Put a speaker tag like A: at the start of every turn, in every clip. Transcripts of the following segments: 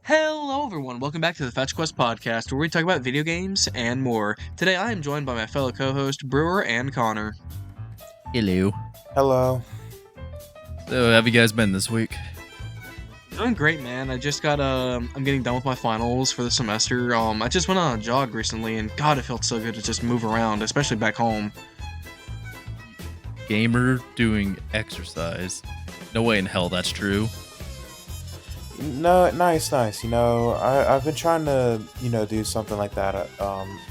A: Hello, everyone. Welcome back to the Fetch Quest podcast, where we talk about video games and more. Today, I am joined by my fellow co-host Brewer and Connor.
B: Hello.
C: Hello.
B: So, how have you guys been this week?
A: Doing great, man. I just got I'm getting done with my finals for the semester. I just went on a jog recently, and God, it felt so good to just move around, especially back home.
B: Gamer doing exercise. No way in hell that's true.
C: No, nice. I've been trying to, do something like that,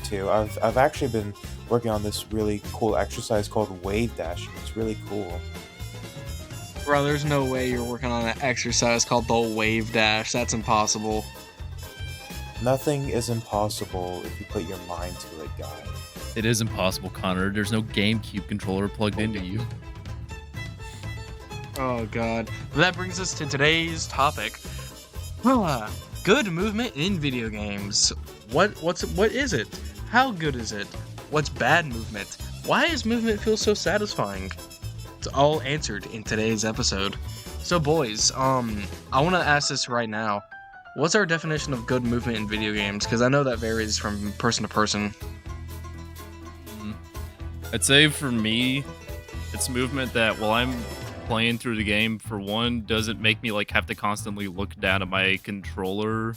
C: too. I've actually been working on this really cool exercise called wave dashing. It's really cool.
A: Bro, there's no way you're working on an exercise called the wave dash. That's impossible.
C: Nothing is impossible if you put your mind to it, guy.
B: It is impossible, Connor. There's no GameCube controller plugged into you.
A: Oh, God. That brings us to today's topic. Good movement in video games. What is it? How good is it? What's bad movement? Why does movement feel so satisfying? It's all answered in today's episode. So, boys, I want to ask this right now. What's our definition of good movement in video games? Because I know that varies from person to person.
B: I'd say for me, it's movement that while I'm playing through the game, for one, doesn't make me have to constantly look down at my controller.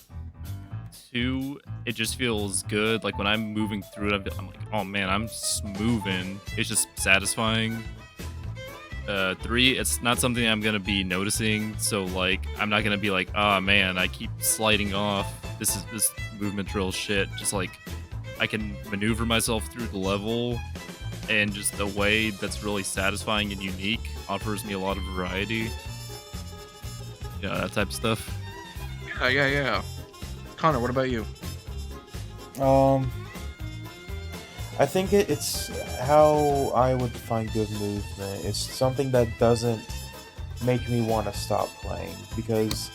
B: Two, it just feels good. Like when I'm moving through it, I'm like, oh man, I'm moving. It's just satisfying. Three, it's not something I'm gonna be noticing, so I'm not gonna be like, oh man, I keep sliding off. This movement drill shit. Just I can maneuver myself through the level, and just a way that's really satisfying and unique, offers me a lot of variety. Yeah, that type of stuff.
A: Yeah. Connor, what about you?
C: I think it's how I would define good movement. It's something that doesn't make me want to stop playing, because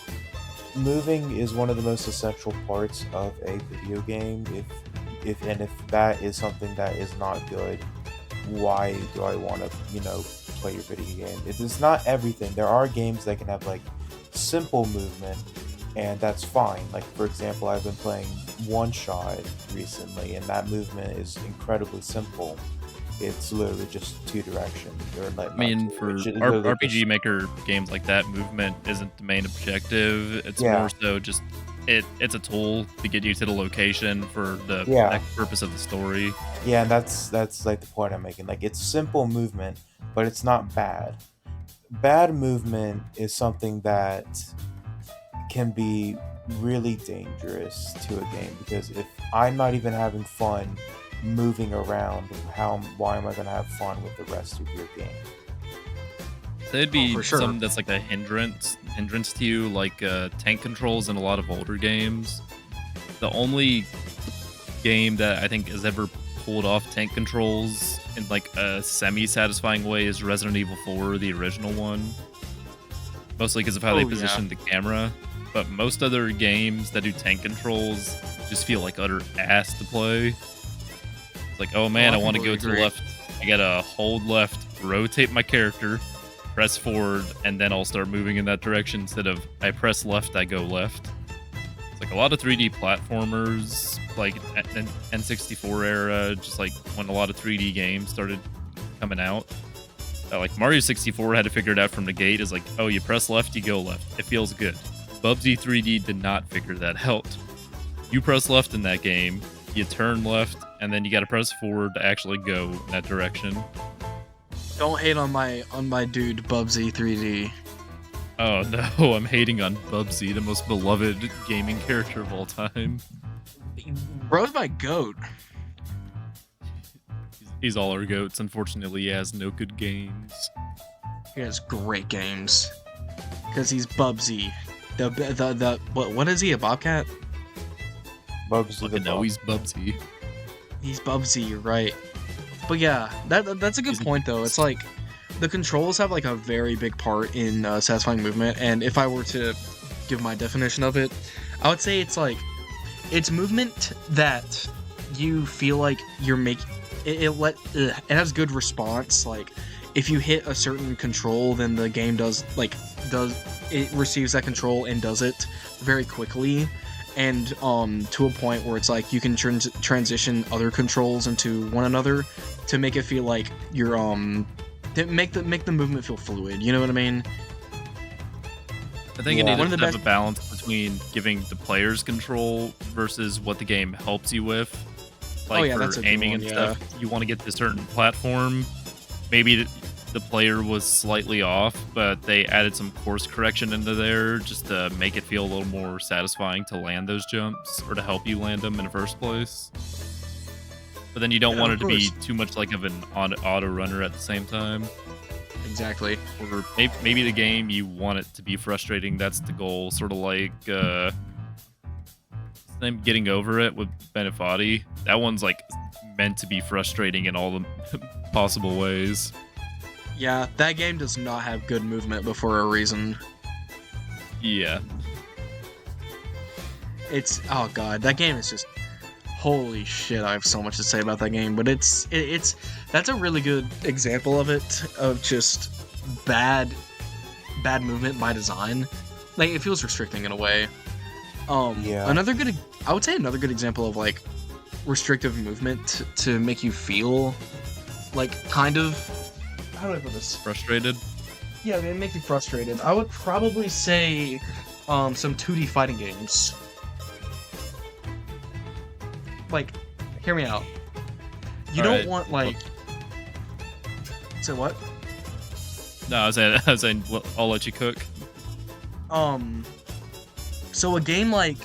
C: moving is one of the most essential parts of a video game. If that is something that is not good, why do I want to, play your video game? It is not everything. There are games that can have simple movement, and that's fine. For example, I've been playing One Shot recently, and that movement is incredibly simple. It's literally just two directions.
B: I mean, for RPG Maker games like that, movement isn't the main objective. It's more so just it's a tool to get you to the location for the next purpose of the story.
C: Yeah, and that's the point I'm making. It's simple movement, but it's not bad. Bad movement is something that can be really dangerous to a game, because if I'm not even having fun moving around, why am I going to have fun with the rest of your game?
B: So it'd be something that's a hindrance to you, tank controls in a lot of older games. The only game that I think has ever pulled off tank controls in a semi-satisfying way is Resident Evil 4, the original one. Mostly because of how they positioned the camera. But most other games that do tank controls just feel like utter ass to play. It's oh man, I want to go to the left. I gotta hold left, rotate my character, press forward, and then I'll start moving in that direction instead of I press left, I go left. It's a lot of 3D platformers, N64 era, just when a lot of 3D games started coming out. Mario 64 had to figure it out from the gate. Is oh, you press left, you go left. It feels good. Bubsy 3D did not figure that out. You press left in that game, you turn left, and then you gotta press forward to actually go in that direction.
A: Don't hate on my dude Bubsy 3D.
B: Oh no, I'm hating on Bubsy, the most beloved gaming character of all time.
A: Bro's my goat.
B: He's all our goats. Unfortunately, he has no good games.
A: He has great games. Because he's Bubsy. What is he, a bobcat?
C: Bubsy.
B: No, he's Bubsy.
A: He's Bubsy, you're right. But yeah, that's a good point though. It's the controls have a very big part in satisfying movement, and if I were to give my definition of it, I would say it's movement that you feel like you're making. It has good response. if you hit a certain control, then the game does it receives that control and does it very quickly, and to a point where it's like you can transition other controls into one another to make it feel like you're to make the movement feel fluid. You know what I mean?
B: I think it needed to have a balance between giving the players control versus what the game helps you with. Like for aiming and stuff, you want to get to a certain platform. Maybe the player was slightly off, but they added some course correction into there just to make it feel a little more satisfying to land those jumps or to help you land them in the first place. But then you don't want it to be too much like of an auto runner at the same time.
A: Exactly.
B: Or maybe the game, you want it to be frustrating. That's the goal. Sort of like Getting Over It with Benefati. That one's like meant to be frustrating in all the possible ways.
A: Yeah, that game does not have good movement, but for a reason.
B: Yeah.
A: Oh god, that game is just... Holy shit, I have so much to say about that game, but that's a really good example of it, of just bad movement by design. Like, it feels restricting in a way. I would say another good example of like restrictive movement to make you feel like kind of, how do I put this?
B: Frustrated?
A: Yeah, it makes you frustrated. I would probably say some 2D fighting games. Like, hear me out. You don't want, like... Say what?
B: No, I was saying, I'll let you cook.
A: So a game like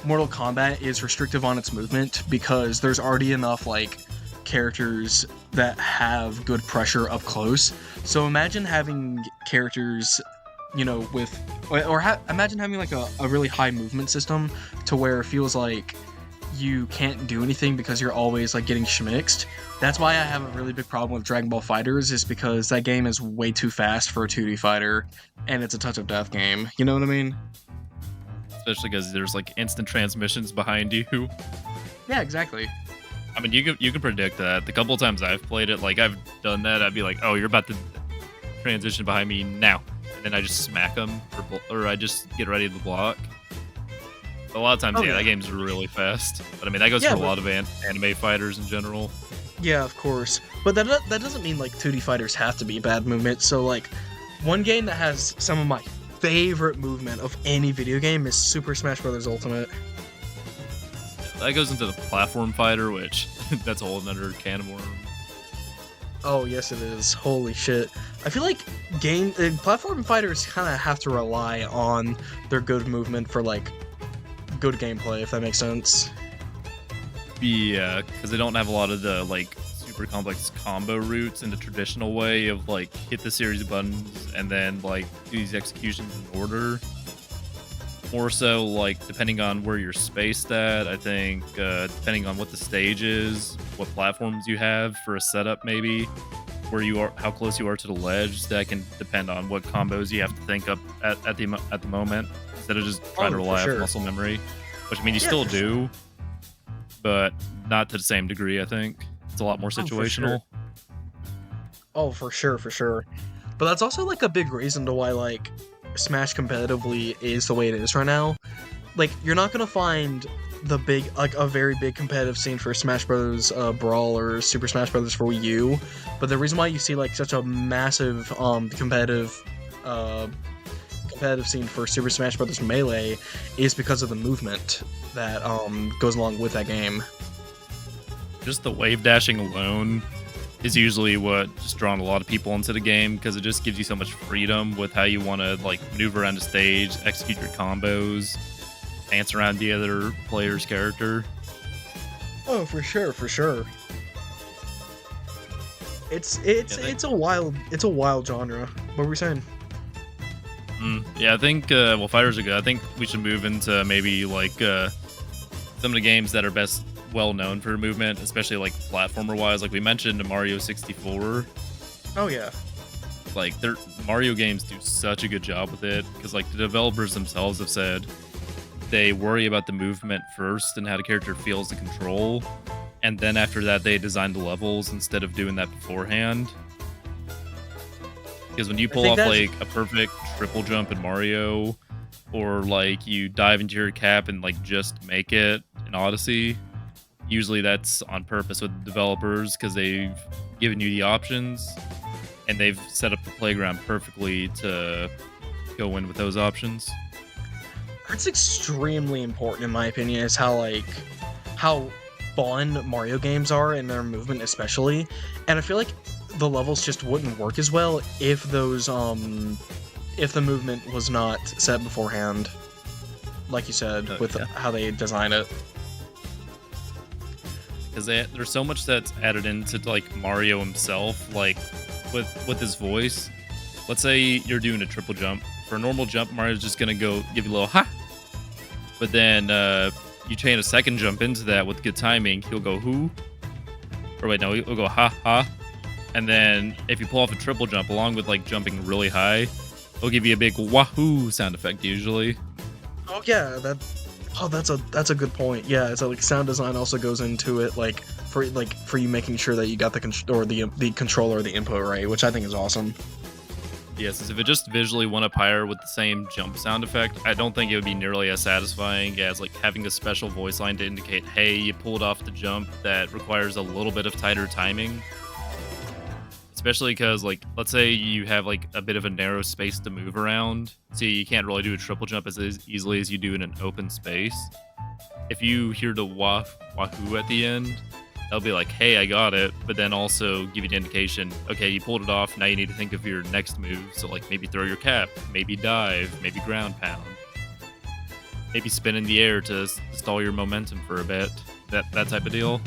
A: Mortal Kombat is restrictive on its movement because there's already enough, like, characters that have good pressure up close. So imagine having characters, you know, with... imagine having, like, a really high movement system to where it feels like you can't do anything because you're always like getting schmixed. That's why I have a really big problem with Dragon Ball FighterZ, is because that game is way too fast for a 2D fighter, and it's a touch of death game. You know what I mean?
B: Especially because there's like instant transmissions behind you.
A: Yeah, exactly.
B: I mean, you can predict that. The couple of times I've played it, like I've done that, I'd be like, oh, you're about to transition behind me now, and then I just smack them, or I just get ready to block. A lot of times, that game's really fast. But I mean, that goes for a lot of anime fighters in general.
A: Yeah, of course. But that doesn't mean, like, 2D fighters have to be bad movement. So, like, one game that has some of my favorite movement of any video game is Super Smash Bros. Ultimate.
B: That goes into the platform fighter, which that's a whole another can of worms.
A: Oh, yes, it is. Holy shit. I feel like platform fighters kind of have to rely on their good movement for, like, good gameplay, if that makes sense.
B: Yeah, because they don't have a lot of the like super complex combo routes in the traditional way of like hit the series of buttons and then like do these executions in order. More so like depending on where you're spaced at, I think depending on what the stage is, what platforms you have for a setup, maybe where you are, how close you are to the ledge, that can depend on what combos you have to think up at the moment, instead of just trying to rely on muscle memory, which I mean you still do, but not to the same degree. I think it's a lot more situational.
A: For sure. But that's also like a big reason to why like Smash competitively is the way it is right now. Like, you're not gonna find a very big competitive scene for Smash Bros. Brawl or Super Smash Bros. For Wii U, but the reason why you see like such a massive competitive scene for Super Smash Bros. Melee is because of the movement that goes along with that game.
B: Just the wave dashing alone is usually what just drawn a lot of people into the game, because it just gives you so much freedom with how you want to like maneuver around the stage, execute your combos, dance around the other player's character. Oh, for sure.
A: It's a wild genre. What were we saying?
B: Yeah, I think fighters are good. I think we should move into maybe like some of the games that are best well known for movement, especially like platformer wise. Like we mentioned Mario 64.
A: Oh yeah.
B: Like their Mario games do such a good job with it, because like the developers themselves have said they worry about the movement first and how the character feels the control, and then after that they design the levels instead of doing that beforehand. Because when you
A: I
B: pull
A: think
B: off
A: that's
B: like a perfect triple jump in Mario, or like you dive into your cap and like just make it in Odyssey, usually that's on purpose with developers because they've given you the options and they've set up the playground perfectly to go in with those options.
A: that's extremely important in my opinion. Is how fun Mario games are and their movement especially, and I feel like the levels just wouldn't work as well if if the movement was not set beforehand, like you said, with
B: Yeah.
A: how they design it.
B: Because there's so much that's added into like Mario himself, like with his voice. Let's say you're doing a triple jump. For a normal jump, Mario's just gonna go give you a little ha. But then you chain a second jump into that with good timing, he'll go who? Or wait, no, he'll go ha ha. And then if you pull off a triple jump along with like jumping really high, he'll give you a big wahoo sound effect usually.
A: Oh yeah, that's a good point. Yeah, so like sound design also goes into it, like for you making sure that you got the controller or the input right, which I think is awesome.
B: Yes, if it just visually went up higher with the same jump sound effect, I don't think it would be nearly as satisfying as like having a special voice line to indicate, hey, you pulled off the jump that requires a little bit of tighter timing. Especially because, like, let's say you have like a bit of a narrow space to move around, so you can't really do a triple jump as easily as you do in an open space. If you hear the wahoo at the end, they'll be like, hey, I got it, but then also give you an indication, okay, you pulled it off, now you need to think of your next move, so like maybe throw your cap, maybe dive, maybe ground pound, maybe spin in the air to stall your momentum for a bit, that type of deal.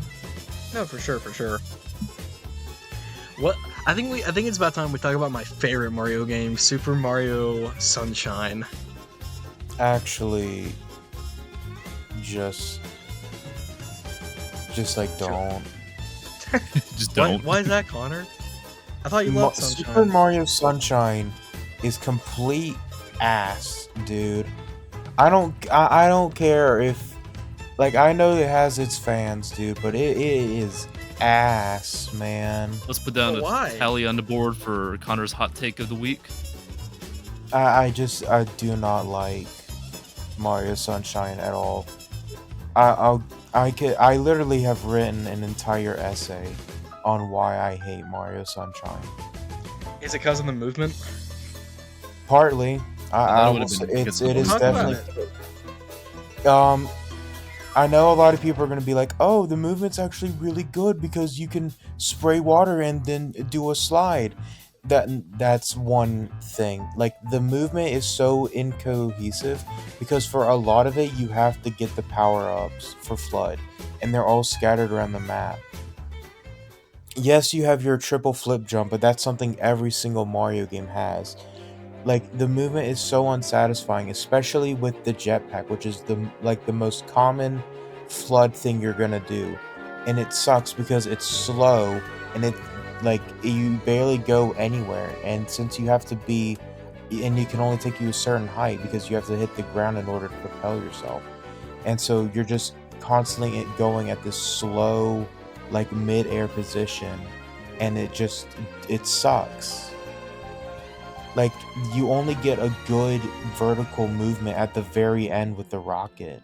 A: No, for sure, for sure. What I think it's about time we talk about my favorite Mario game, Super Mario Sunshine.
C: Actually, just like don't.
B: Just don't.
A: Why is that, Connor? I thought you loved Sunshine.
C: Super Mario Sunshine is complete ass, dude. I don't care if, like, I know it has its fans, dude, but it is ass, man.
B: Let's put down a tally on the board for Connor's hot take of the week.
C: I do not like Mario Sunshine at all. I literally have written an entire essay on why I hate Mario Sunshine.
A: Is it because of the movement?
C: Partly. It is definitely. I know a lot of people are going to be like, oh, the movement's actually really good because you can spray water and then do a slide. That's one thing. Like, the movement is so incohesive because for a lot of it, you have to get the power-ups for FLUDD, and they're all scattered around the map. Yes, you have your triple flip jump, but that's something every single Mario game has. Like, the movement is so unsatisfying, especially with the jetpack, which is the most common FLUDD thing you're gonna do. And it sucks because it's slow and you barely go anywhere. And since you have to be, and you can only take you a certain height because you have to hit the ground in order to propel yourself. And so you're just constantly going at this slow, like, mid-air position, and it sucks. Like, you only get a good vertical movement at the very end with the rocket.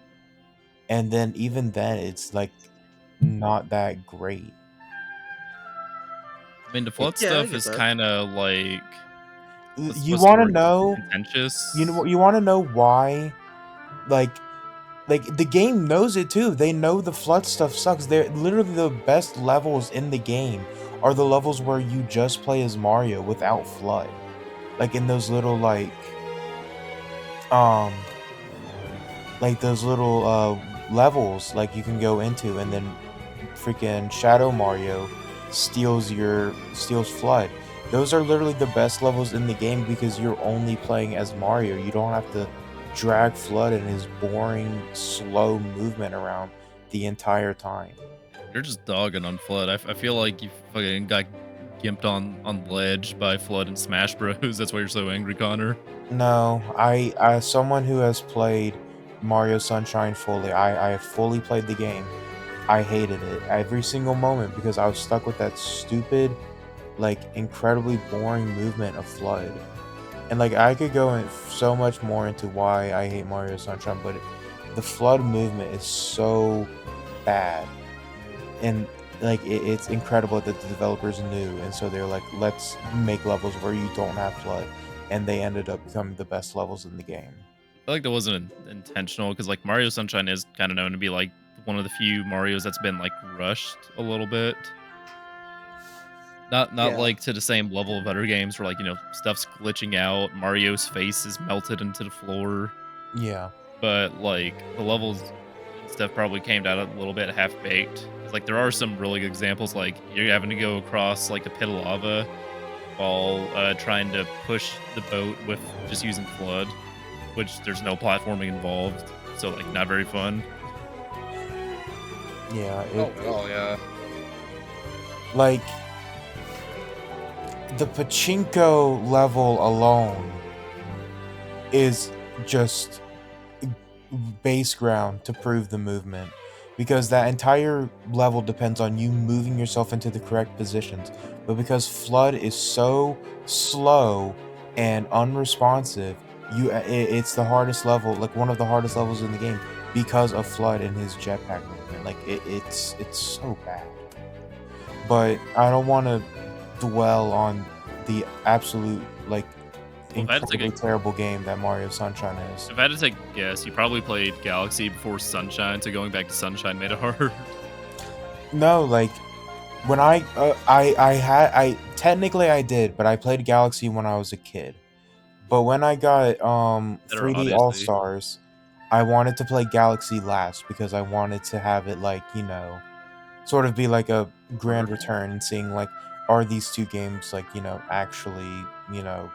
C: And then even then, it's, like, not that great.
B: I mean, the FLUDD stuff is kind of like...
C: You want to know...
B: contentious.
C: You want to know why? Like, the game knows it too. They know the FLUDD stuff sucks. They're literally the best levels in the game are the levels where you just play as Mario without FLUDD. Like, in those little, those little, levels, like, you can go into, and then freaking Shadow Mario steals FLUDD. Those are literally the best levels in the game because you're only playing as Mario. You don't have to drag FLUDD and his boring, slow movement around the entire time.
B: You're just dogging on FLUDD. I feel like you fucking got gimped on the ledge by FLUDD in Smash Bros. That's why you're so angry, Connor.
C: No, I someone who has played Mario Sunshine fully, I fully played the game. I hated it every single moment because I was stuck with that stupid like incredibly boring movement of FLUDD. And like I could go in so much more into why I hate Mario Sunshine, but the FLUDD movement is so bad, and like it's incredible that the developers knew, and so they're like, let's make levels where you don't have FLUDD, and they ended up becoming the best levels in the game.
B: I feel like that wasn't intentional because like Mario Sunshine is kind of known to be like one of the few Mario's that's been like rushed a little bit. Not
A: Yeah.
B: like to the same level of other games where like, stuff's glitching out, Mario's face is melted into the floor,
C: Yeah,
B: but like the levels and stuff probably came down a little bit half baked. Like there are some really good examples, like you're having to go across like a pit of lava while trying to push the boat with just using FLUDD, which there's no platforming involved, so like not very fun.
C: yeah.
A: Yeah.
C: Like the pachinko level alone is just base ground to prove the movement, because that entire level depends on you moving yourself into the correct positions. But because FLUDD is so slow and unresponsive, it's the hardest level, like one of the hardest levels in the game, because of FLUDD and his jetpack movement. Like it's so bad. But I don't want to dwell on the absolute like
B: Well, if I had to take
C: incredibly terrible game that Mario Sunshine is.
B: if I had to take a guess, you probably played Galaxy before Sunshine, so going back to Sunshine made it hard.
C: No, like when I technically I did, but I played Galaxy when I was a kid. But when I got
B: Better
C: 3D All
B: Odyssey.
C: Stars, I wanted to play Galaxy last because I wanted to have it like, sort of be like a grand return and seeing like, are these two games like, actually, you know,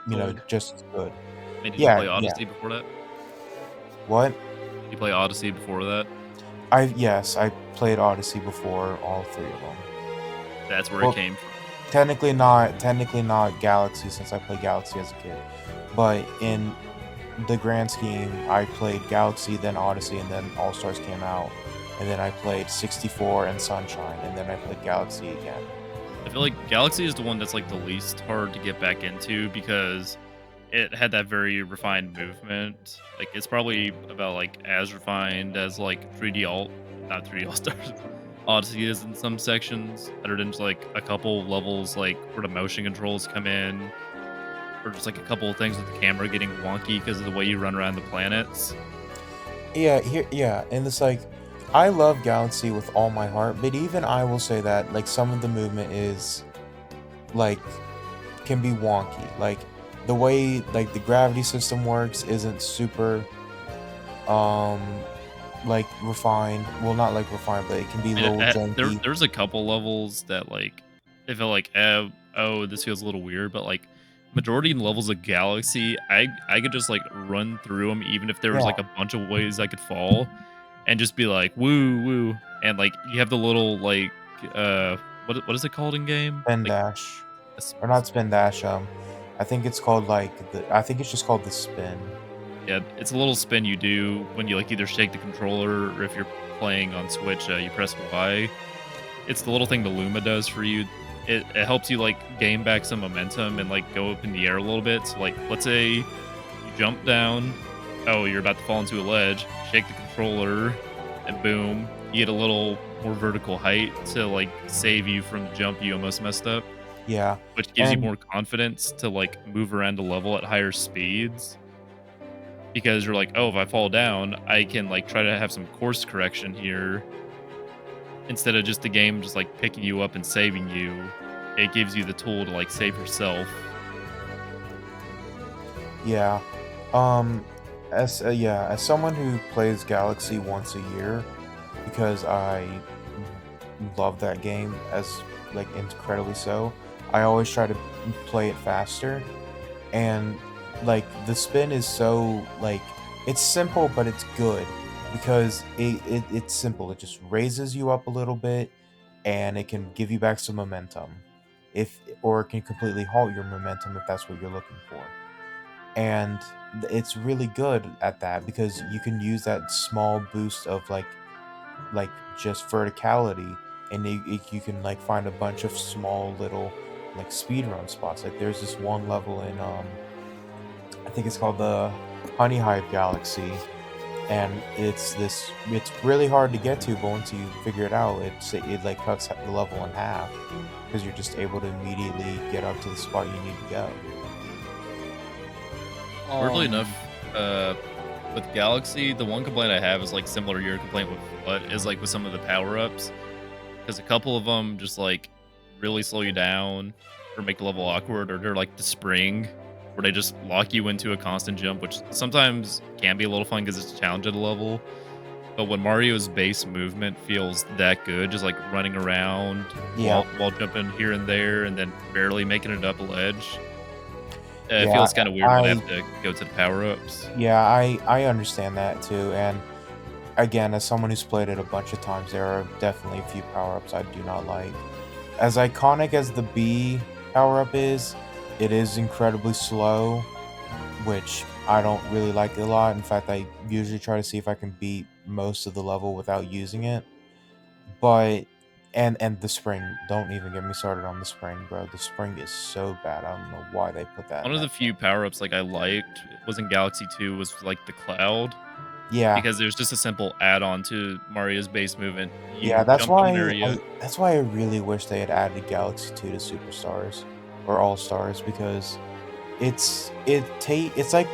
A: Good.
C: just as good.
B: Did you
C: Yeah,
B: play
C: yeah.
B: Odyssey before that?
C: What?
B: Did you play Odyssey before that?
C: Yes, I played Odyssey before all three of them.
B: That's where
C: Well,
B: it came from.
C: technically not Galaxy, since I played Galaxy as a kid. But in the grand scheme, I played Galaxy, then Odyssey, and then All Stars came out. And then I played 64 and Sunshine, and then I played Galaxy again.
B: I feel like Galaxy is the one that's like the least hard to get back into because it had that very refined movement. Like it's probably about like as refined as like 3D Alt, not 3D All Stars, Odyssey is in some sections, other than just like a couple levels like where the motion controls come in, or just like a couple of things with the camera getting wonky because of the way you run around the planets.
C: Yeah, and it's like, I love Galaxy with all my heart, but even I will say that like some of the movement is like can be wonky. Like the way like the gravity system works isn't super um like refined. Well, not like refined, but it can be a little janky.
B: There's a couple levels that like it felt like oh this feels a little weird, but like majority in levels of Galaxy, I could just like run through them even if there was
C: Yeah,
B: like a bunch of ways I could fall, and just be like woo woo, and like you have the little like what is it called in game
C: spin
B: like
C: dash.
B: a
C: Or not spin dash, I think it's called like I think it's just called the spin.
B: yeah, it's a little spin you do when you like either shake the controller or if you're playing on Switch, you press Y. It's the little thing the Luma does for you. It helps you like gain back some momentum and like go up in the air a little bit. So like let's say you jump down, oh you're about to fall into a ledge, shake the controller, and boom, you get a little more vertical height to like save you from the jump you almost messed up,
C: Yeah.
B: which gives you
C: And
B: more confidence to like move around the level at higher speeds. Because you're like, oh, if I fall down, I can like try to have some course correction here instead of just the game just like picking you up and saving you. It gives you the tool to like save yourself.
C: yeah. As someone who plays Galaxy once a year, because I love that game as like incredibly so, I always try to play it faster. And like the spin is so like, it's simple but it's good, because it's simple. It just raises you up a little bit, and it can give you back some momentum, if or it can completely halt your momentum if that's what you're looking for. And it's really good at that, because you can use that small boost of like just verticality and you can like find a bunch of small little like speedrun spots. Like there's this one level in I think it's called the Honey Hive Galaxy, and it's really hard to get to, but once you figure it out, it like cuts the level in half because you're just able to immediately get up to the spot you need to go.
B: Weirdly enough, with Galaxy, the one complaint I have is like similar to your complaint with Flood, is like with some of the power-ups, because a couple of them just like really slow you down or make the level awkward, or they're like the spring where they just lock you into a constant jump, which sometimes can be a little fun because it's a challenge of the level. But when Mario's base movement feels that good, just like running around
C: Yeah,
B: while jumping here and there and then barely making it up a ledge, it
C: yeah,
B: feels kind of weird when I have to go to the power-ups.
C: yeah, I understand that too, and again, as someone who's played it a bunch of times, there are definitely a few power-ups I do not like. As iconic as the B power-up is, it is incredibly slow, which I don't really like a lot. In fact, I usually try to see if I can beat most of the level without using it. But and the spring, don't even get me started on the spring, bro. The spring is so bad. I don't know why they put that
B: One
C: in
B: of the
C: that.
B: few power-ups like I liked was in Galaxy 2 was like the cloud,
C: Yeah,
B: because there's just a simple add-on to Mario's base movement.
C: yeah,
B: You jump to an area.
C: that's why I really wish they had added Galaxy 2 to Superstars or All Stars, because it's like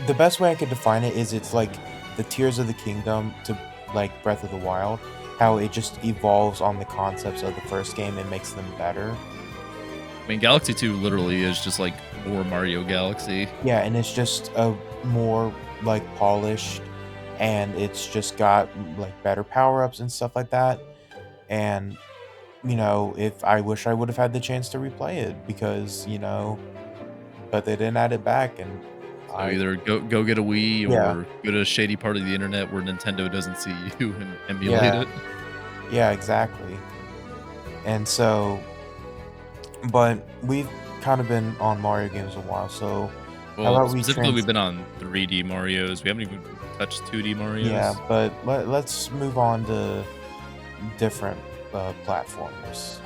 C: the best way I could define it is it's like the Tears of the Kingdom to like Breath of the Wild, how it just evolves on the concepts of the first game and makes them better.
B: I mean, Galaxy 2 literally is just like more Mario Galaxy.
C: Yeah, and it's just a more like polished, and it's just got like better power-ups and stuff like that. And if I wish I would have had the chance to replay it, because but they didn't add it back, and
B: So
C: I
B: either go get a Wii
C: yeah,
B: or go to a shady part of the internet where Nintendo doesn't see you and emulate
C: yeah,
B: it.
C: yeah, exactly. And so, but we've kind of been on Mario games a while, so how
B: Well,
C: about we
B: specifically, we've
C: trans
B: been on 3D Marios. We haven't even touched 2D
C: yeah,
B: Marios.
C: but let's move on to different platformers.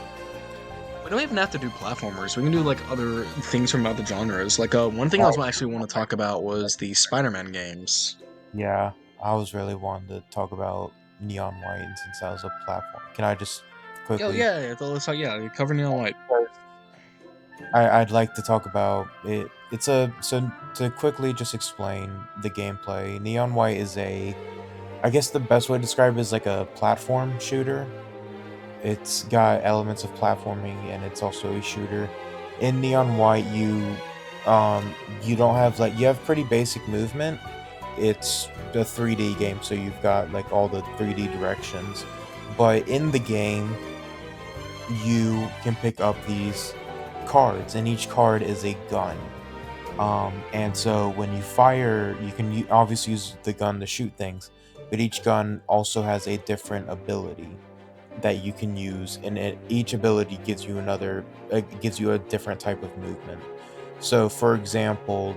A: We don't even have to do platformers. We can do like other things from other genres. Like one thing I was
C: Oh,
A: actually want to talk about was the Spider-Man games.
C: yeah, I was really wanting to talk about Neon White, and since that was a platform, can I just
A: Yo,
C: quickly?
A: yeah, yeah, let's talk. Yeah, cover Neon White.
C: I'd like to talk about it. It's a so to quickly just explain the gameplay. Neon White is I guess the best way to describe it is like a platform shooter. It's got elements of platforming, and it's also a shooter. In Neon White, you don't have like you have pretty basic movement. It's a 3D game, so you've got like all the 3D directions. But in the game, you can pick up these cards, and each card is a gun. And so when you fire, you can obviously use the gun to shoot things, but each gun also has a different ability that you can use, and each ability gives you gives you a different type of movement. So, for example,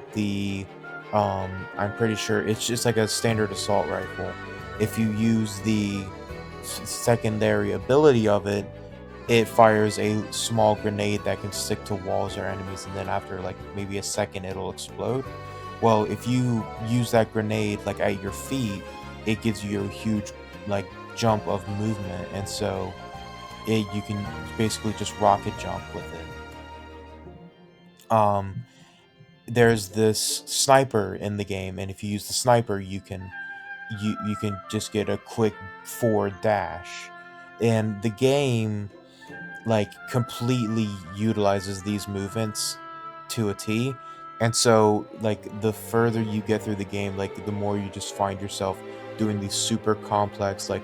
C: I'm pretty sure it's just like a standard assault rifle. If you use the secondary ability of it, it fires a small grenade that can stick to walls or enemies, and then after like maybe a second, it'll explode. Well, if you use that grenade like at your feet, it gives you a huge like jump of movement, and so you can basically just rocket jump with it. There's this sniper in the game, and if you use the sniper, you can just get a quick forward dash, and the game like completely utilizes these movements to a T. And so like the further you get through the game, like the more you just find yourself doing these super complex like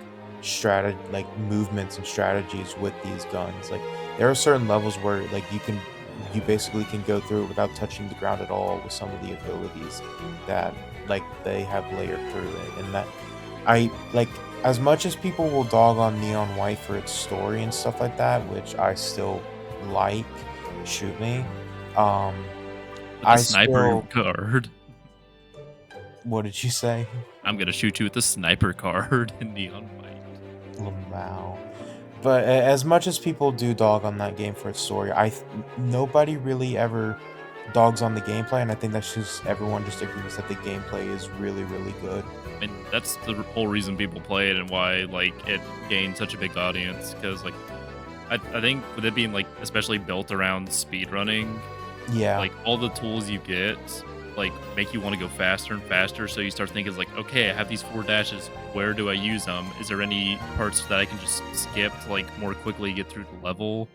C: movements and strategies with these guns. Like there are certain levels where like you basically can go through it without touching the ground at all with some of the abilities that like they have layered through it. And that I like, as much as people will dog on Neon White for its story and stuff like that, which I still like, shoot me. Um,
B: With the
C: I
B: sniper
C: still.
B: card.
C: What did you say?
B: I'm gonna shoot you with the sniper card in Neon White.
C: Wow. But as much as people do dog on that game for its story, nobody really ever dogs on the gameplay, and I think that's just everyone just agrees that the gameplay is really, really good.
B: And that's the whole reason people play it and why like it gained such a big audience. Because like I think with it being like especially built around speedrunning,
C: Yeah,
B: like all the tools you get like make you want to go faster and faster. So you start thinking like, okay, I have these 4 dashes. Where do I use them? Is there any parts that I can just skip to like more quickly get through the level?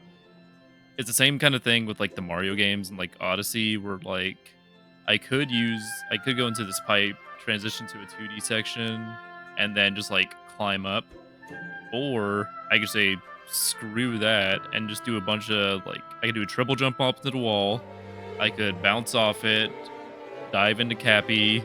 B: It's the same kind of thing with like the Mario games and like Odyssey, where like I could go into this pipe, transition to a 2D section, and then just like climb up, or I could say screw that and just do a bunch of like I could do a triple jump up to the wall. I could bounce off it, dive into Cappy,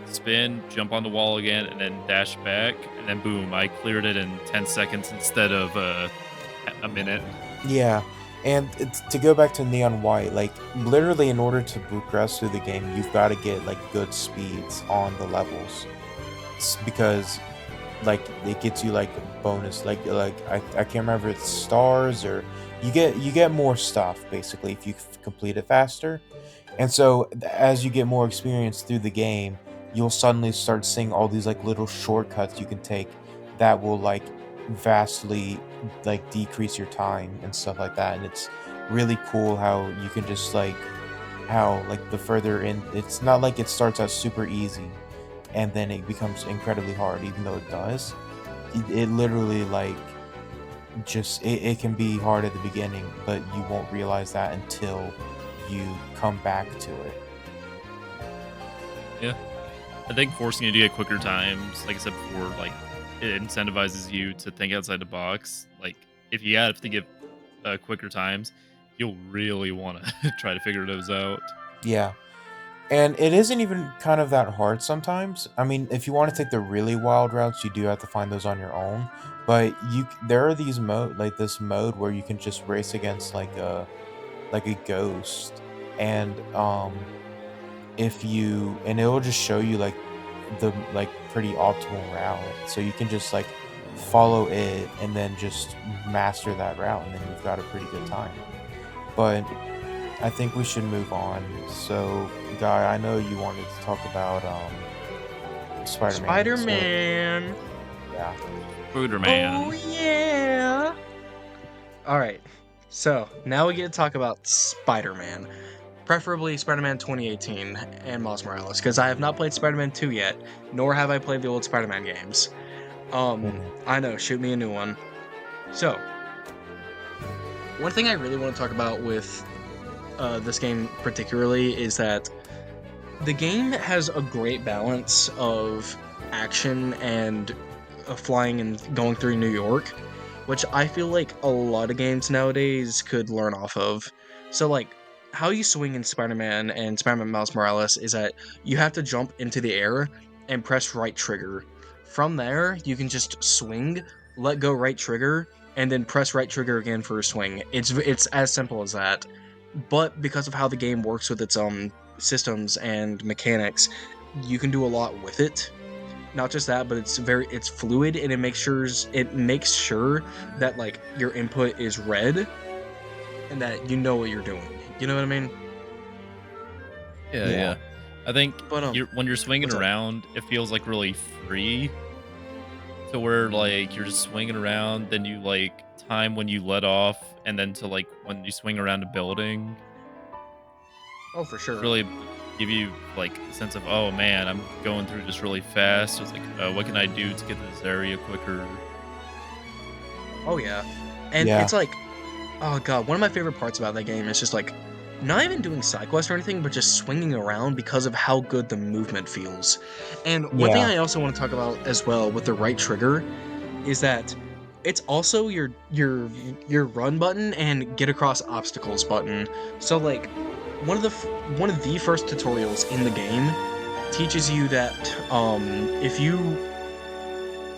B: spin, jump on the wall again, and then dash back, and then boom, I cleared it in 10 seconds instead of a minute.
C: yeah. And to go back to Neon White, like literally in order to progress through the game, you've got to get like good speeds on the levels. Because like it gets you like bonus like I can't remember if it's stars or you get more stuff basically if you complete it faster. And so as you get more experience through the game, you'll suddenly start seeing all these like little shortcuts you can take that will like vastly like decrease your time and stuff like that. And it's really cool how you can just like how like the further in, it's not like it starts out super easy and then it becomes incredibly hard, even though it does. It literally like just it can be hard at the beginning, but you won't realize that until you come back to it.
B: Yeah. I think forcing you to get quicker times, like I said before, like it incentivizes you to think outside the box. Like if you have to get quicker times, you'll really want to try to figure those out.
C: Yeah. And it isn't even kind of that hard sometimes. I mean, if you want to take the really wild routes, you do have to find those on your own. But there are these this mode where you can just race against like a ghost, and if you and it will just show you like the like pretty optimal route, so you can just like follow it and then just master that route, and then you've got a pretty good time. But I think we should move on. So, Guy, I know you wanted to talk about Spider-Man. So,
A: Spider-Man.
C: yeah.
B: Spooderman.
A: Oh yeah. All right. So now we get to talk about Spider-Man, preferably Spider-Man 2018 and Miles Morales, because I have not played Spider-Man 2 yet, nor have I played the old Spider-Man games. I know, shoot me a new one. So, one thing I really want to talk about with this game particularly is that the game has a great balance of action and flying and going through New York, which I feel like a lot of games nowadays could learn off of. So, like, how you swing in Spider-Man and Spider-Man Miles Morales is that you have to jump into the air and press right trigger. From there, you can just swing, let go right trigger, and then press right trigger again for a swing. It's as simple as that. But because of how the game works with its systems and mechanics, you can do a lot with it. Not just that, but it's fluid, and it makes sure that like your input is read and that you know what you're doing. You know what I mean?
B: Yeah,
C: Yeah.
B: yeah. I think
A: But
B: when you're swinging
A: what's up?
B: around, it feels like really free. To where like you're just swinging around, then you like time when you let off, and then to like when you swing around a building,
A: Oh, for
B: just
A: sure.
B: really give you like a sense of, oh man, I'm going through this really fast. It's like, what can I do to get to this area quicker?
A: Oh yeah, and
C: Yeah.
A: it's like, oh god, one of my favorite parts about that game is just like not even doing side quests or anything, but just swinging around because of how good the movement feels. And one thing
C: Yeah.
A: I also want to talk about as well with the right trigger is that it's also your run button and get across obstacles button. So like one of the first tutorials in the game teaches you that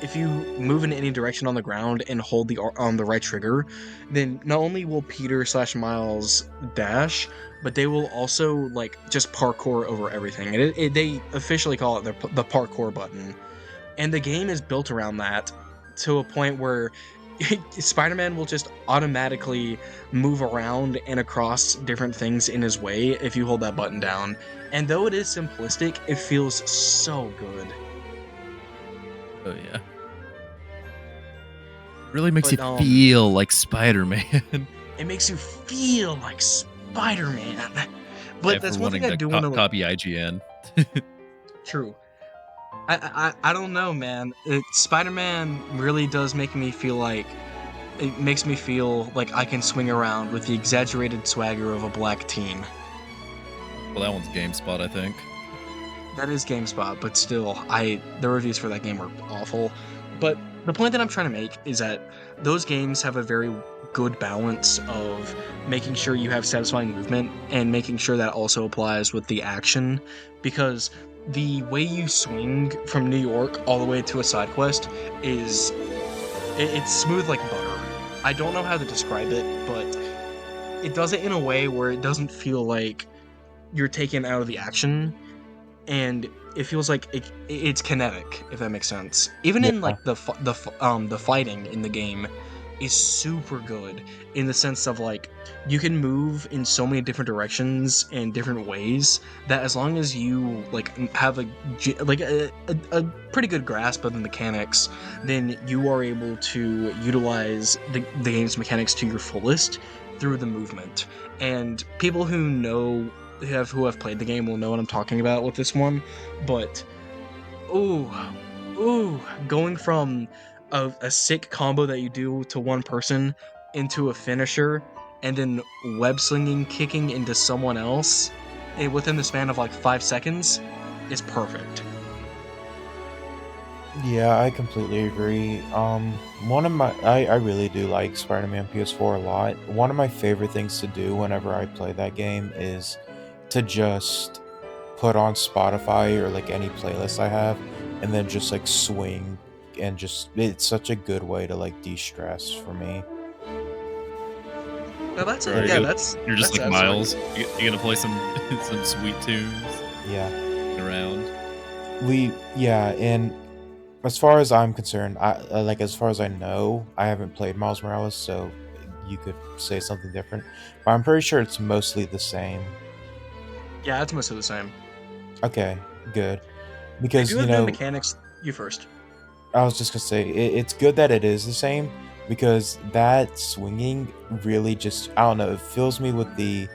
A: if you move in any direction on the ground and hold the right trigger, then not only will Peter slash Miles dash, but they will also like just parkour over everything. And they officially call it the parkour button. And the game is built around that to a point where Spider-Man will just automatically move around and across different things in his way if you hold that button down. And though it is simplistic, it feels so good.
B: Oh yeah. Really makes
A: But
B: you feel like Spider-Man.
A: it makes you feel like Spider-Man. But that's one thing I do want to
B: copy IGN.
A: True. I don't know, man. Spider-Man really does make me feel like it makes me feel like I can swing around with the exaggerated swagger of a black teen.
B: Well, that one's GameSpot, I think.
A: That is GameSpot, but still, the reviews for that game are awful. But the point that I'm trying to make is that those games have a very good balance of making sure you have satisfying movement and making sure that also applies with the action, because the way you swing from New York all the way to a side quest is it's smooth like butter. I don't know how to describe it, but it does it in a way where it doesn't feel like you're taken out of the action, and it feels like it's kinetic, if that makes sense. Even in like the fighting in the game is super good in the sense of like you can move in so many different directions and different ways that as long as you like have a pretty good grasp of the mechanics, then you are able to utilize the game's mechanics to your fullest through the movement. And people who have played the game will know what I'm talking about with this one, but going from a sick combo that you do to one person into a finisher and then web slinging kicking into someone else within the span of like 5 seconds is perfect.
C: Yeah, I completely agree. I really do like Spider-Man PS4 a lot. One of my favorite things to do whenever I play that game is to just put on Spotify or like any playlist I have and then just like swing, and just it's such a good way to like de-stress for me.
A: Now that's
B: Right.
A: yeah,
B: You're just
A: that's
B: like Miles. You gonna play some some sweet tunes
C: Yeah.
B: around.
C: And as far as I'm concerned, as far as I know, I haven't played Miles Morales, so you could say something different. But I'm pretty sure it's mostly the same.
A: Yeah, it's mostly the same.
C: Okay, good.
A: They
C: Because,
A: do have good mechanics. You first.
C: I was just gonna say, it's good that it is the same, because that swinging really just, I don't know, it fills me with the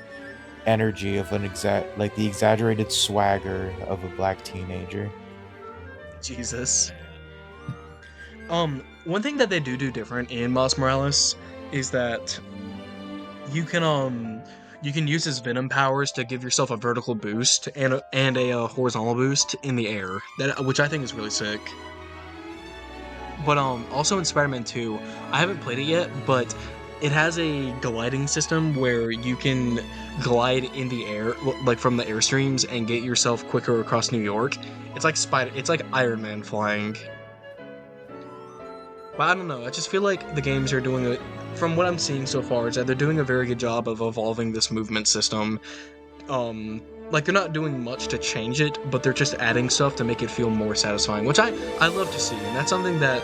C: energy of the exaggerated swagger of a black teenager.
A: Jesus. One thing that they do different in Miles Morales is that you can use his Venom powers to give yourself a vertical boost and a horizontal boost in the air, which I think is really sick. But also in Spider-Man 2, I haven't played it yet, but it has a gliding system where you can glide in the air, like from the airstreams, and get yourself quicker across New York. It's like Iron Man flying. But I don't know, I just feel like the games are doing it, from what I'm seeing so far, is that they're doing a very good job of evolving this movement system. Like they're not doing much to change it, but they're just adding stuff to make it feel more satisfying, which I love to see, and that's something that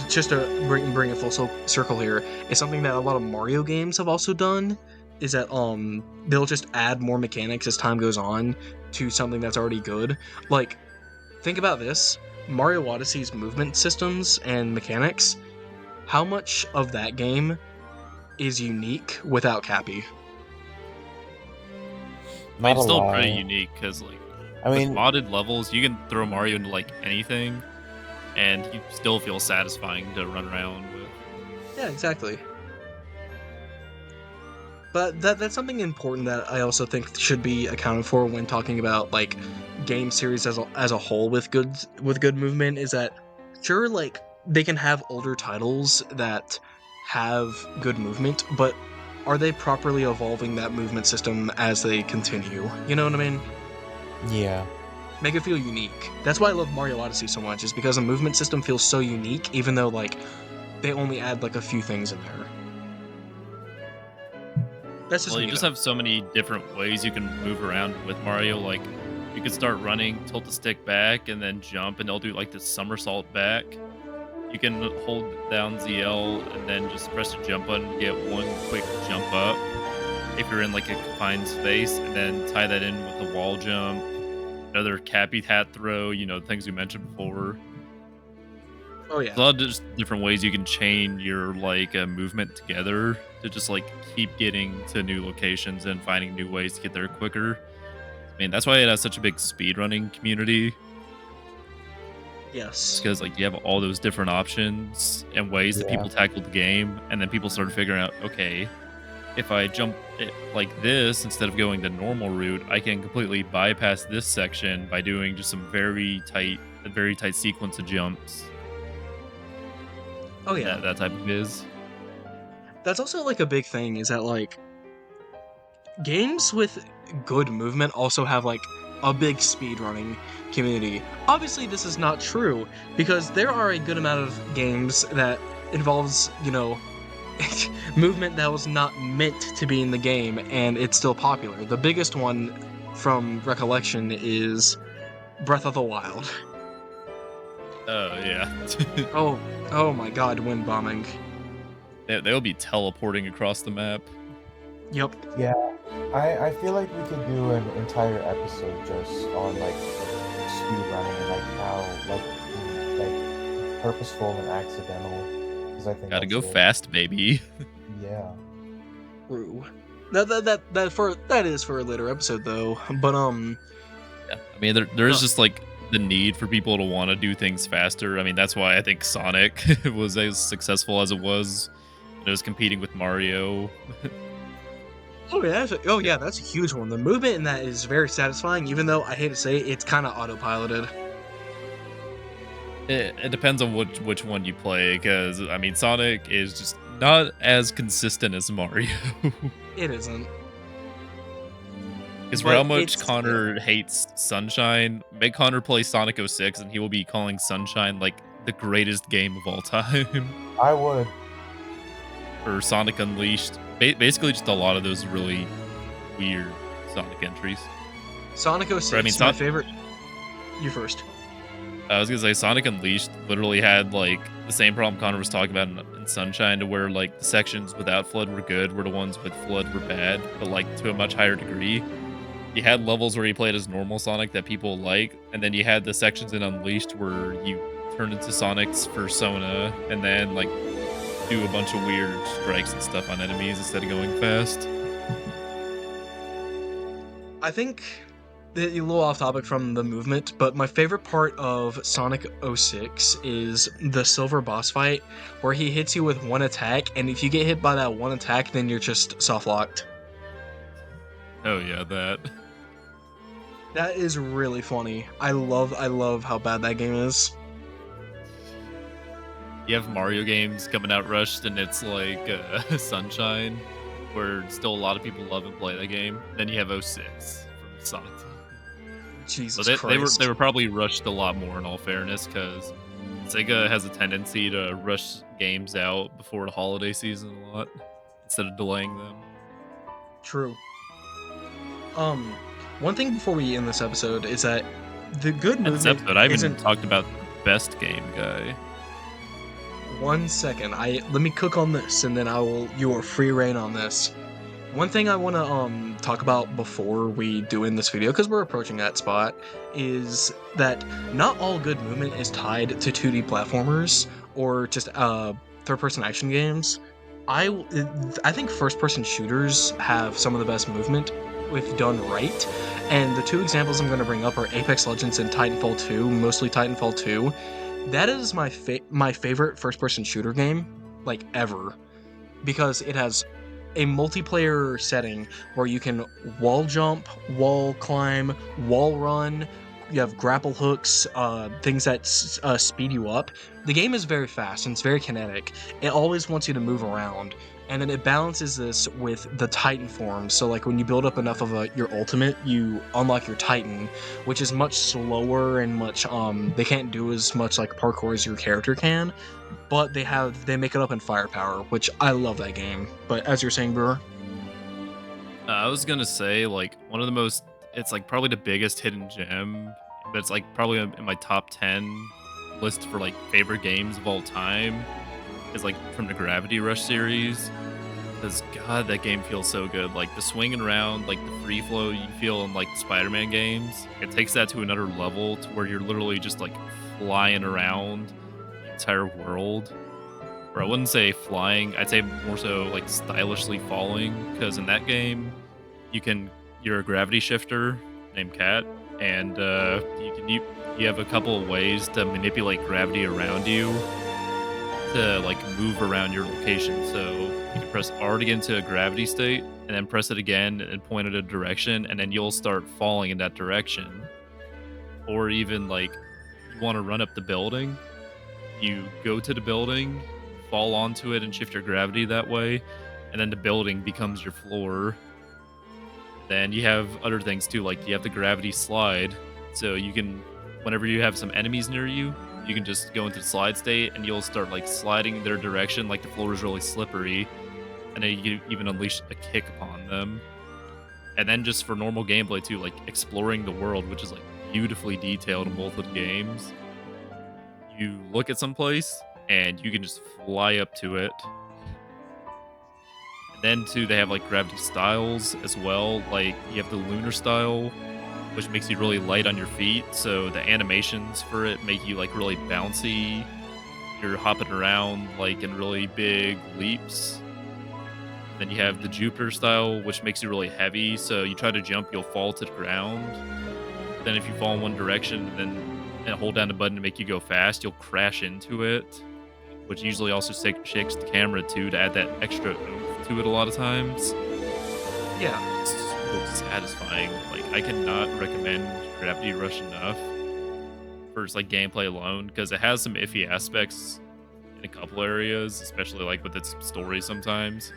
A: just to bring a full circle here, is something that a lot of Mario games have also done. Is that they'll just add more mechanics as time goes on to something that's already good. Like, think about this: Mario Odyssey's movement systems and mechanics. How much of that game is unique without Cappy?
B: I mean, it's still pretty unique because, like,
C: I mean,
B: with modded levels, you can throw Mario into like anything, and you still feel satisfying to run around with.
A: Yeah, exactly. But that's something important that I also think should be accounted for when talking about like game series as a whole with good movement, is that sure, like, they can have older titles that have good movement, but are they properly evolving that movement system as they continue? You know what I mean?
C: Yeah.
A: Make it feel unique. That's why I love Mario Odyssey so much, is because the movement system feels so unique, even though like they only add like a few things in there. That's just
B: Well, you just have so many different ways you can move around with Mario. Like, you could start running, tilt the stick back, and then jump, and they'll do like this somersault back. You can hold down ZL and then just press the jump button, get one quick jump up if you're in like a confined space, and then tie that in with a wall jump, another cappy hat throw, the things we mentioned before.
A: Oh
B: There's
A: yeah.
B: a lot of just different ways you can chain your like movement together to just like keep getting to new locations and finding new ways to get there quicker. I mean, that's why it has such a big speedrunning community. It's
A: Yes.
B: because like you have all those different options and ways that
C: Yeah.
B: people tackle the game, and then people started figuring out, okay, if I jump it like this instead of going the normal route, I can completely bypass this section by doing just a very tight sequence of jumps.
A: Oh
B: And
A: yeah.
B: that type of viz.
A: That's also like a big thing is that like games with good movement also have like a big speedrunning community. Obviously this is not true because there are a good amount of games that involves, movement that was not meant to be in the game and it's still popular. The biggest one from recollection is Breath of the Wild.
B: Oh yeah.
A: Oh, oh my god, wind bombing.
B: They'll be teleporting across the map.
A: Yep.
C: Yeah, I feel like we could do an entire episode just on like speed running and like how like purposeful and accidental. Because I think
B: Gotta
C: that's
B: go
C: really,
B: fast, baby.
C: yeah.
A: True. That is for a later episode though. But
B: Yeah. I mean, there's
A: uh,
B: just like the need for people to want to do things faster. I mean, that's why I think Sonic was as successful as it was when it was competing with Mario.
A: oh yeah, that's a huge one. The movement in that is very satisfying, even though I hate to say it, it's kind of autopiloted.
B: It depends on which one you play, because I mean, Sonic is just not as consistent as Mario.
A: It isn't.
B: Because for how
A: But
B: much
A: it's
B: Connor hates Sunshine, make Connor play Sonic 06 and he will be calling Sunshine like the greatest game of all time.
C: I would.
B: Or Sonic Unleashed. Basically, just a lot of those really weird Sonic entries.
A: Sonic
B: Or, I mean,
A: 06, my favorite. You first.
B: I was gonna say Sonic Unleashed literally had like the same problem Connor was talking about in Sunshine, to where like the sections without flood were good, where the ones with flood were bad, but like to a much higher degree. You had levels where you played as normal Sonic that people like, and then you had the sections in Unleashed where you turned into Sonic's persona and then like do a bunch of weird strikes and stuff on enemies instead of going fast.
A: I think a little off topic from the movement, but my favorite part of Sonic 06 is the silver boss fight, where he hits you with one attack, and if you get hit by that one attack, then you're just soft locked.
B: Oh yeah, that.
A: That is really funny. I love how bad that game is.
B: You have Mario games coming out rushed, and it's like Sunshine, where still a lot of people love and play that game. Then you have 06 from Sonic. So
A: Jesus
B: they
A: Christ.
B: were probably rushed a lot more, in all fairness, because Sega has a tendency to rush games out before the holiday season a lot instead of delaying them.
A: True. Um, one thing before we end this episode is that the good
B: And this
A: movement
B: episode, I haven't
A: isn't.
B: talked about the best game guy.
A: 1 second. Let me cook on this, and then you are free reign on this. One thing I want to talk about before we do in this video, because we're approaching that spot, is that not all good movement is tied to 2D platformers or just third-person action games. I think first-person shooters have some of the best movement if done right, and the two examples I'm going to bring up are Apex Legends and Titanfall 2, mostly Titanfall 2. That is my favorite first-person shooter game, like, ever, because it has a multiplayer setting where you can wall jump, wall climb, wall run. You have grapple hooks, things that speed you up. The game is very fast and it's very kinetic. It always wants you to move around, and then it balances this with the Titan form. So, like when you build up enough of your ultimate, you unlock your Titan, which is much slower and much they can't do as much like parkour as your character can, but they make it up in firepower, which I love that game. But as you're saying, Brewer.
B: I was gonna say like one of the most, it's like probably the biggest hidden gem, but it's like probably in my top 10 list for like favorite games of all time is like from the Gravity Rush series. Because God, that game feels so good. Like the swinging around, like the free flow you feel in like the Spider-Man games. It takes that to another level to where you're literally just like flying around the entire world. Or I wouldn't say flying, I'd say more so like stylishly falling. Because in that game, you're a gravity shifter named Cat, and you have a couple of ways to manipulate gravity around you to like move around your location. So you can press R to get into a gravity state, and then press it again and point it a direction, and then you'll start falling in that direction. Or even like you want to run up the building, you go to the building, fall onto it, and shift your gravity that way, and then the building becomes your floor. Then you have other things too, like you have the gravity slide, so you can, whenever you have some enemies near you, you can just go into the slide state and you'll start like sliding in their direction like the floor is really slippery, and then you can even unleash a kick upon them. And then just for normal gameplay too, like exploring the world, which is like beautifully detailed in both of the games. You look at some place and you can just fly up to it. And then too, they have like gravity styles as well. Like you have the lunar style, which makes you really light on your feet. So the animations for it make you like really bouncy. You're hopping around like in really big leaps. Then you have the Jupiter style, which makes you really heavy. So you try to jump, you'll fall to the ground. Then if you fall in one direction and hold down the button to make you go fast, you'll crash into it, which usually also shakes the camera too to add that extra oomph to it a lot of times.
A: Yeah.
B: It's so satisfying. Like I cannot recommend Gravity Rush enough for just like gameplay alone, because it has some iffy aspects in a couple areas, especially like with its story sometimes.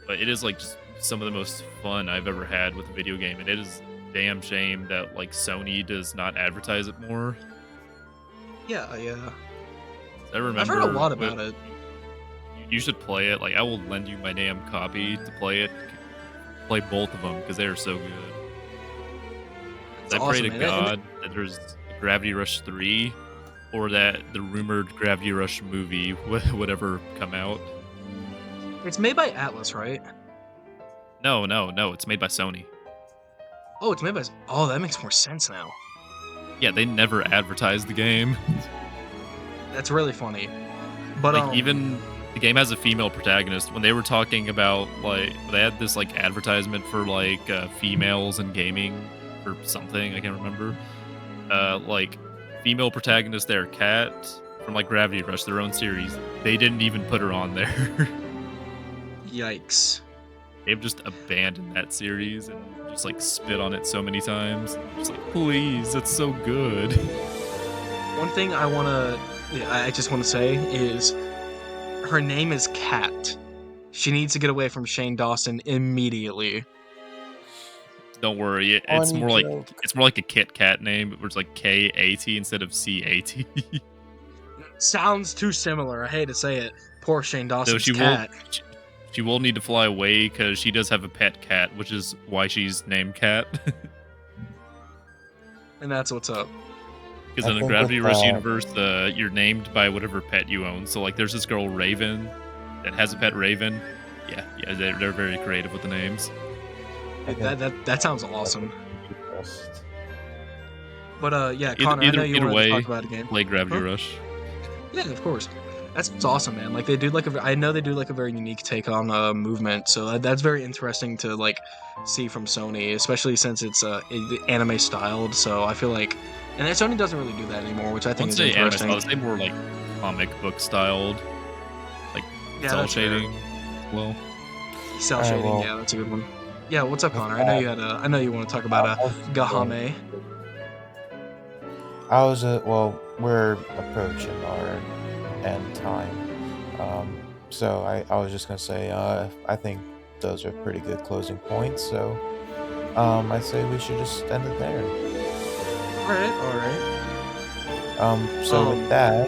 B: But it is like just some of the most fun I've ever had with a video game, and it is a damn shame that like Sony does not advertise it more.
A: Yeah.
B: I remember
A: I've heard a lot about it.
B: You should play it. Like I will lend you my damn copy to play it. Play both of them because they are so good. I pray to God that there's Gravity Rush 3 or that the rumored Gravity Rush movie would ever come out.
A: It's made by Atlas, right?
B: No. It's made by Sony.
A: Oh, it's made by... Oh, that makes more sense now.
B: Yeah, they never advertised the game.
A: That's really funny. But
B: like even the game has a female protagonist. When they were talking about like they had this like advertisement for like females in gaming or something, I can't remember. Like female protagonist there, Kat from like Gravity Rush, their own series. They didn't even put her on there.
A: Yikes.
B: They've just abandoned that series and just like spit on it so many times. Just like, please, that's so good.
A: One thing I just want to say is her name is Kat. She needs to get away from Shane Dawson immediately.
B: Don't worry, it's more like a Kit Kat name, where it's like K-A-T instead of C-A-T.
A: Sounds too similar. I hate to say it. Poor Shane Dawson's cat.
B: She will need to fly away because she does have a pet cat, which is why she's named Cat.
A: And that's what's up.
B: Because in the Gravity Rush universe, you're named by whatever pet you own. So, like, there's this girl, Raven, that has a pet Raven. Yeah, they're very creative with the names.
A: That sounds awesome. But, yeah, Connor, I know you wanted to talk about a game.
B: Play Gravity Rush.
A: Yeah, of course. That's awesome, man. Like, they do, like, I know they do, like, a very unique take on movement, so that's very interesting to, like, see from Sony, especially since it's anime styled, so I feel like... And Sony doesn't really do that anymore, which I think is interesting.
B: I'd say more, like, comic book styled. Like, cell shading as well.
A: Cell shading, yeah, that's a good one. Yeah, what's up, Connor? I know you want to talk about Gahame.
C: We're approaching our end time. So I was just gonna say, I think those are pretty good closing points. So, I say we should just end it there.
A: All right.
C: So with that,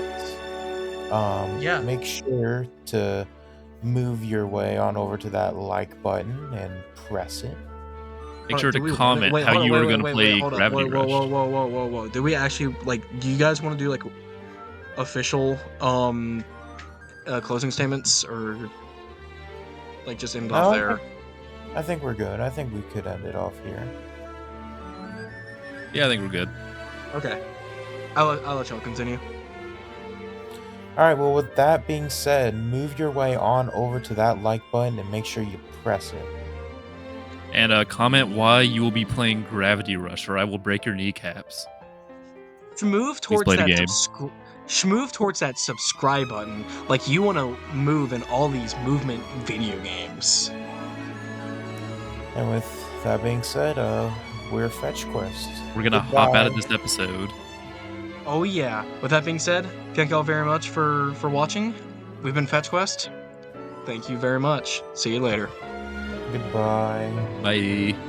A: yeah.
C: Make sure to move your way on over to that like button and press it.
B: Make sure to comment how you were going to play Gravity Rush.
A: Whoa. Do we actually, like, do you guys want to do, like... official closing statements, or like just end off there?
C: I think we're good. I think we could end it off here.
B: Yeah, I think we're good.
A: Okay. I'll let y'all continue.
C: Alright, well, with that being said, move your way on over to that like button and make sure you press it.
B: And comment why you will be playing Gravity Rush, or I will break your kneecaps.
A: Move towards that subscribe button like you want to move in all these movement video games.
C: And with that being said, we're Fetch Quest.
B: We're gonna hop out of this episode.
A: Oh yeah. With that being said, thank y'all very much for watching. We've been Fetch Quest. Thank you very much. See you later.
C: Goodbye.
B: Bye.